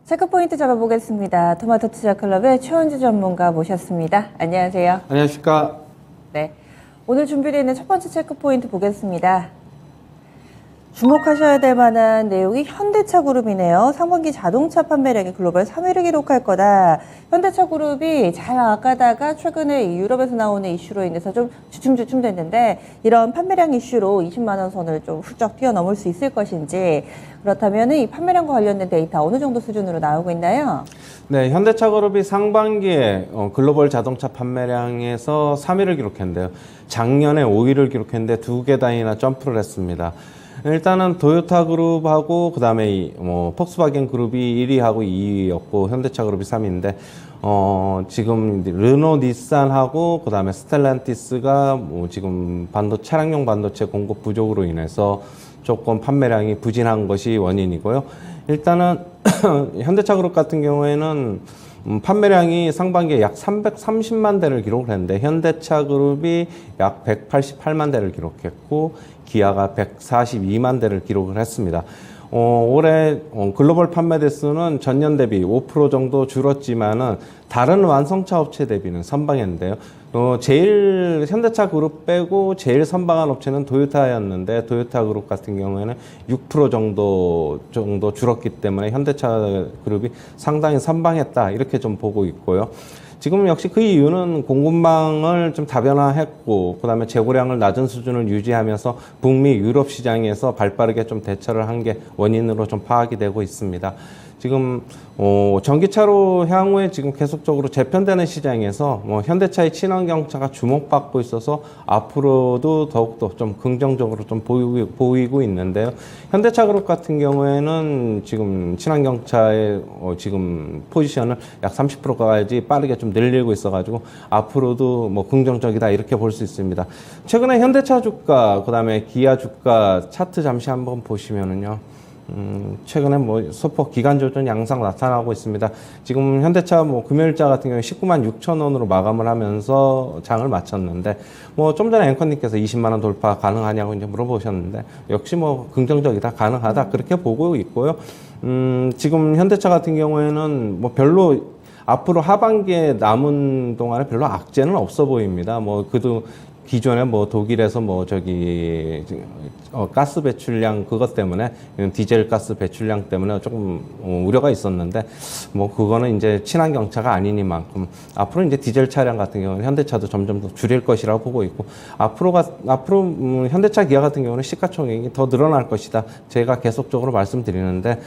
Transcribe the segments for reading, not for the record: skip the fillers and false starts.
체크포인트 잡아보겠습니다. 토마토 투자클럽의 최원주 전문가 모셨습니다. 안녕하세요. 안녕하십니까. 네, 오늘 준비되어 있는 첫 번째 체크포인트 보겠습니다. 주목하셔야 될 만한 내용이 현대차 그룹이네요. 상반기 자동차 판매량이 글로벌 3위를 기록할 거다. 현대차 그룹이 잘 나가다가 최근에 유럽에서 나오는 이슈로 인해서 좀 주춤주춤 됐는데, 이런 판매량 이슈로 20만 원 선을 좀 훌쩍 뛰어넘을 수 있을 것인지, 그렇다면 이 판매량과 관련된 데이터 어느 정도 수준으로 나오고 있나요? 네, 현대차 그룹이 상반기에 글로벌 자동차 판매량에서 3위를 기록했는데요. 작년에 5위를 기록했는데 두 계단이나 점프를 했습니다. 일단은 도요타 그룹하고 그다음에 폭스바겐 그룹이 1위하고 2위였고 현대차 그룹이 3위인데 지금 르노 닛산하고 그다음에 스텔란티스가 지금 차량용 반도체 공급 부족으로 인해서 조금 판매량이 부진한 것이 원인이고요. 일단은 현대차 그룹 같은 경우에는 판매량이 상반기에 약 330만 대를 기록을 했는데 현대차 그룹이 약 188만 대를 기록했고 기아가 142만 대를 기록을 했습니다. 올해 글로벌 판매 대수는 전년 대비 5% 정도 줄었지만은 다른 완성차 업체 대비는 선방했는데요. 제일 현대차 그룹 빼고 제일 선방한 업체는 도요타였는데 도요타 그룹 같은 경우에는 6% 정도 줄었기 때문에 현대차 그룹이 상당히 선방했다 이렇게 좀 보고 있고요. 지금 역시 그 이유는 공급망을 좀 다변화했고 그다음에 재고량을 낮은 수준을 유지하면서 북미 유럽 시장에서 발빠르게 좀 대처를 한 게 원인으로 좀 파악이 되고 있습니다. 지금 전기차로 향후에 지금 계속적으로 재편되는 시장에서 현대차의 친환경차가 주목받고 있어서 앞으로도 더욱더 좀 긍정적으로 좀 보이고 있는데요. 현대차 그룹 같은 경우에는 지금 친환경차의 지금 포지션을 약 30%까지 빠르게 좀 늘리고 있어가지고 앞으로도 긍정적이다 이렇게 볼 수 있습니다. 최근에 현대차 주가 그다음에 기아 주가 차트 잠시 한번 보시면은요. 최근에 소폭 기간 조정 양상 나타나고 있습니다. 지금 현대차 금요일자 같은 경우에 19만 6천 원으로 마감을 하면서 장을 마쳤는데 좀 전에 앵커님께서 20만 원 돌파 가능하냐고 이제 물어보셨는데 역시 긍정적이다 가능하다 그렇게 보고 있고요. 지금 현대차 같은 경우에는 별로 앞으로 하반기에 남은 동안에 별로 악재는 없어 보입니다. 그도 기존에 독일에서 가스 배출량 그것 때문에 디젤 가스 배출량 때문에 조금 우려가 있었는데 그거는 이제 친환경차가 아니니만큼 앞으로 이제 디젤 차량 같은 경우는 현대차도 점점 더 줄일 것이라고 보고 있고 앞으로 현대차 기아 같은 경우는 시가총액이 더 늘어날 것이다. 제가 계속적으로 말씀드리는데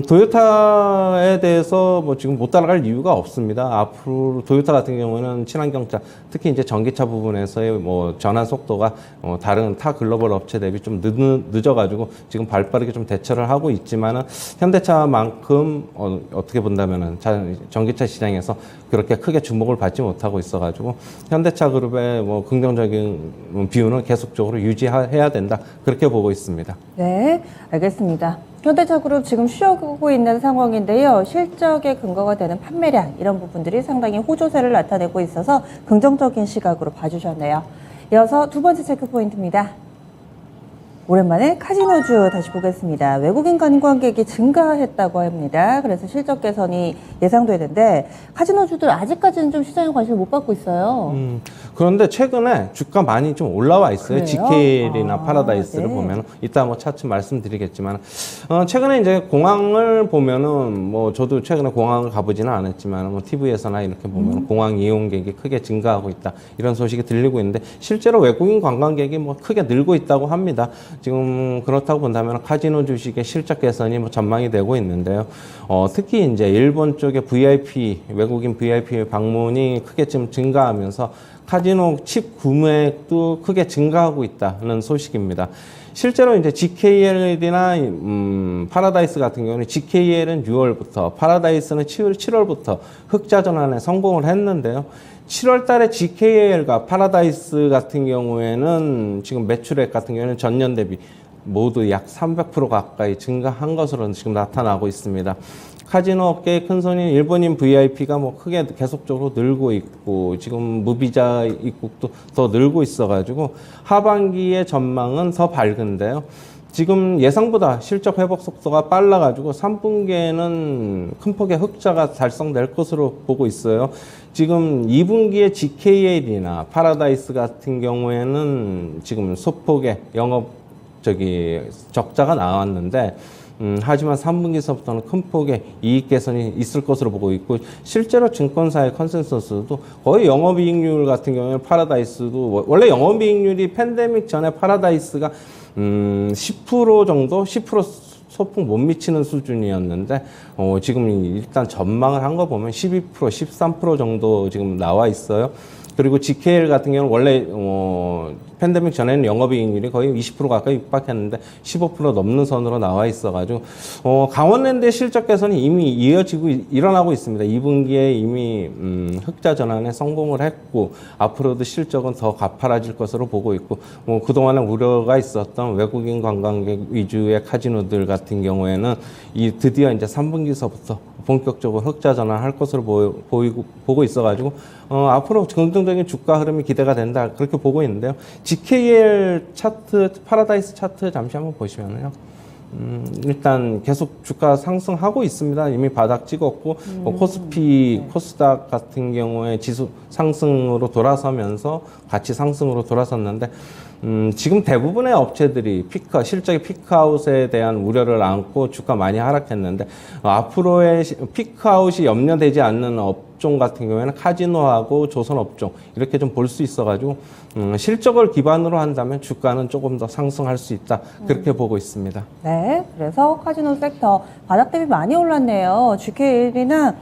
도요타에 대해서 지금 못 따라갈 이유가 없습니다. 앞으로 도요타 같은 경우는 친환경차 특히 이제 전기차 부분에서의 전환 속도가 다른 타 글로벌 업체 대비 좀 늦어가지고 지금 발빠르게 좀 대처를 하고 있지만은 현대차만큼 어떻게 본다면은 전기차 시장에서 그렇게 크게 주목을 받지 못하고 있어가지고 현대차 그룹의 긍정적인 비율은 계속적으로 유지해야 된다 그렇게 보고 있습니다. 네, 알겠습니다. 현대차 그룹 지금 쉬어가고 있는 상황인데요. 실적에 근거가 되는 판매량 이런 부분들이 상당히 호조세를 나타내고 있어서 긍정적인 시각으로 봐주셨네요. 이어서 두 번째 체크 포인트입니다. 오랜만에 카지노주 다시 보겠습니다. 외국인 관광객이 증가했다고 합니다. 그래서 실적 개선이 예상되는데 카지노주들 아직까지는 좀 시장에 관심을 못 받고 있어요. 그런데 최근에 주가 많이 좀 올라와 있어요. 그래요? GKL이나 파라다이스를 네. 보면 이따 차트 말씀드리겠지만 최근에 이제 공항을 보면은 저도 최근에 공항을 가보지는 않았지만 TV에서나 이렇게 보면 공항 이용객이 크게 증가하고 있다 이런 소식이 들리고 있는데 실제로 외국인 관광객이 크게 늘고 있다고 합니다. 지금 그렇다고 본다면 카지노 주식의 실적 개선이 전망이 되고 있는데요. 특히 이제 일본 쪽의 외국인 VIP 방문이 크게 좀 증가하면서 카지노 칩 구매액도 크게 증가하고 있다는 소식입니다. 실제로 이제 GKL이나 파라다이스 같은 경우는 GKL은 6월부터 파라다이스는 7월부터 흑자 전환에 성공을 했는데요. 7월 달에 GKL과 파라다이스 같은 경우에는 지금 매출액 같은 경우에는 전년 대비 모두 약 300% 가까이 증가한 것으로 지금 나타나고 있습니다. 카지노 업계의 큰 손인 일본인 VIP가 크게 계속적으로 늘고 있고 지금 무비자 입국도 더 늘고 있어가지고 하반기의 전망은 더 밝은데요. 지금 예상보다 실적 회복 속도가 빨라가지고 3분기에는 큰 폭의 흑자가 달성될 것으로 보고 있어요. 지금 2분기에 GKL이나 파라다이스 같은 경우에는 지금 소폭의 영업 적자가 나왔는데 하지만 3분기서부터는 큰 폭의 이익 개선이 있을 것으로 보고 있고 실제로 증권사의 컨센서스도 거의 영업이익률 같은 경우에는 파라다이스도 원래 영업이익률이 팬데믹 전에 파라다이스가 10% 정도 10% 소폭 못 미치는 수준이었는데 지금 일단 전망을 한 거 보면 12% 13% 정도 지금 나와 있어요. 그리고 GKL 같은 경우는 원래 팬데믹 전에는 영업이익률이 거의 20% 가까이 육박했는데 15% 넘는 선으로 나와 있어가지고 강원랜드의 실적 개선이 이미 이어지고 일어나고 있습니다. 2분기에 이미 흑자 전환에 성공을 했고 앞으로도 실적은 더 가파라질 것으로 보고 있고 그동안에 우려가 있었던 외국인 관광객 위주의 카지노들 같은 경우에는 드디어 이제 3분기서부터 본격적으로 흑자 전환할 것으로 보고 있어가지고 앞으로 긍정적인 주가 흐름이 기대가 된다 그렇게 보고 있는데요. GKL 차트, 파라다이스 차트 잠시 한번 보시면요. 일단 계속 주가 상승하고 있습니다. 이미 바닥 찍었고 코스피, 코스닥 같은 경우에 지수 상승으로 돌아서면서 같이 상승으로 돌아섰는데 지금 대부분의 업체들이 실적의 피크아웃에 대한 우려를 안고 주가 많이 하락했는데 앞으로의 피크아웃이 염려되지 않는 업종 같은 경우에는 카지노하고 조선업종 이렇게 좀 볼 수 있어가지고 실적을 기반으로 한다면 주가는 조금 더 상승할 수 있다 그렇게 보고 있습니다. 네, 그래서 카지노 섹터 바닥 대비 많이 올랐네요. GKL이나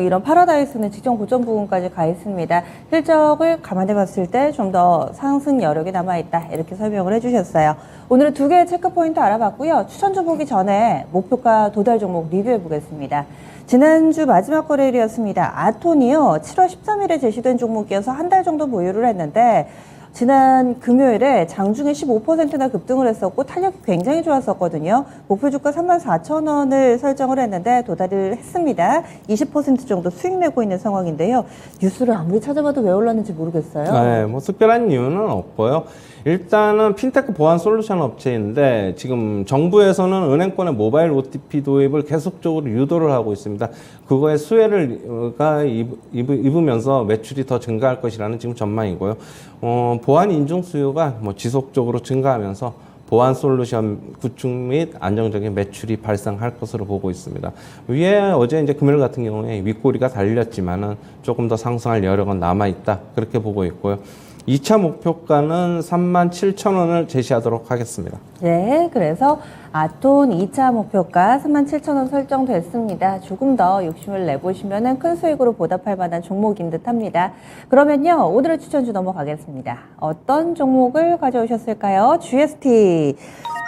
이런 파라다이스는 직전 고점 부분까지 가 있습니다. 실적을 감안해 봤을 때 좀 더 상승 여력이 남아있다. 이렇게 설명을 해주셨어요. 오늘은 두 개의 체크포인트 알아봤고요. 추천주 보기 전에 목표가 도달 종목 리뷰해 보겠습니다. 지난주 마지막 거래일이었습니다. 아톤이요. 7월 13일에 제시된 종목이어서 한 달 정도 보유를 했는데 지난 금요일에 장중에 15%나 급등을 했었고 탄력이 굉장히 좋았었거든요. 목표 주가 34,000원을 설정을 했는데 도달을 했습니다. 20% 정도 수익 내고 있는 상황인데요. 뉴스를 아무리 찾아봐도 왜 올랐는지 모르겠어요. 네, 뭐 특별한 이유는 없고요. 일단은 핀테크 보안 솔루션 업체인데 지금 정부에서는 은행권의 모바일 OTP 도입을 계속적으로 유도를 하고 있습니다. 그거에 수혜를 입으면서 매출이 더 증가할 것이라는 지금 전망이고요. 보안 인증 수요가 지속적으로 증가하면서 보안 솔루션 구축 및 안정적인 매출이 발생할 것으로 보고 있습니다. 위에 어제 이제 금요일 같은 경우에 윗꼬리가 달렸지만은 조금 더 상승할 여력은 남아 있다 그렇게 보고 있고요. 2차 목표가는 37,000원을 제시하도록 하겠습니다. 네, 그래서 아톤 2차 목표가 37,000원 설정됐습니다. 조금 더 욕심을 내보시면 큰 수익으로 보답할 만한 종목인 듯 합니다. 그러면요, 오늘의 추천주 넘어가겠습니다. 어떤 종목을 가져오셨을까요? GST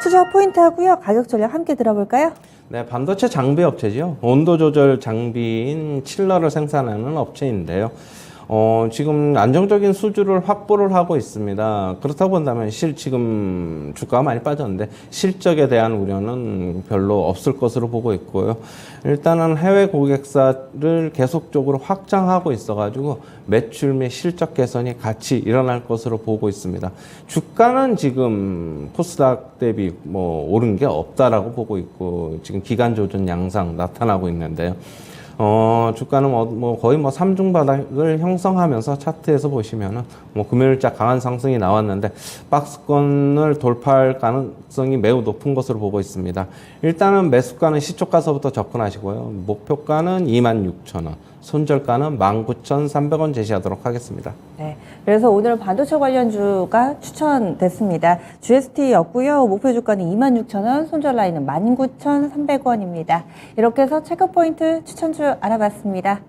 투자 포인트 하고요. 가격 전략 함께 들어볼까요? 네, 반도체 장비 업체죠. 온도 조절 장비인 칠러를 생산하는 업체인데요. 지금 안정적인 수주를 확보를 하고 있습니다. 그렇다고 본다면 지금 주가가 많이 빠졌는데 실적에 대한 우려는 별로 없을 것으로 보고 있고요. 일단은 해외 고객사를 계속적으로 확장하고 있어가지고 매출 및 실적 개선이 같이 일어날 것으로 보고 있습니다. 주가는 지금 코스닥 대비 오른 게 없다라고 보고 있고 지금 기간 조정 양상 나타나고 있는데요. 주가는 거의 3중 바닥을 형성하면서 차트에서 보시면은 금요일자 강한 상승이 나왔는데 박스권을 돌파할 가능성이 매우 높은 것으로 보고 있습니다. 일단은 매수가는 시초가서부터 접근하시고요. 목표가는 26,000원, 손절가는 19,300원 제시하도록 하겠습니다. 네, 그래서 오늘 반도체 관련주가 추천됐습니다. GST였고요. 목표 주가는 26,000원, 손절 라인은 19,300원입니다. 이렇게 해서 체크포인트 추천주 알아봤습니다.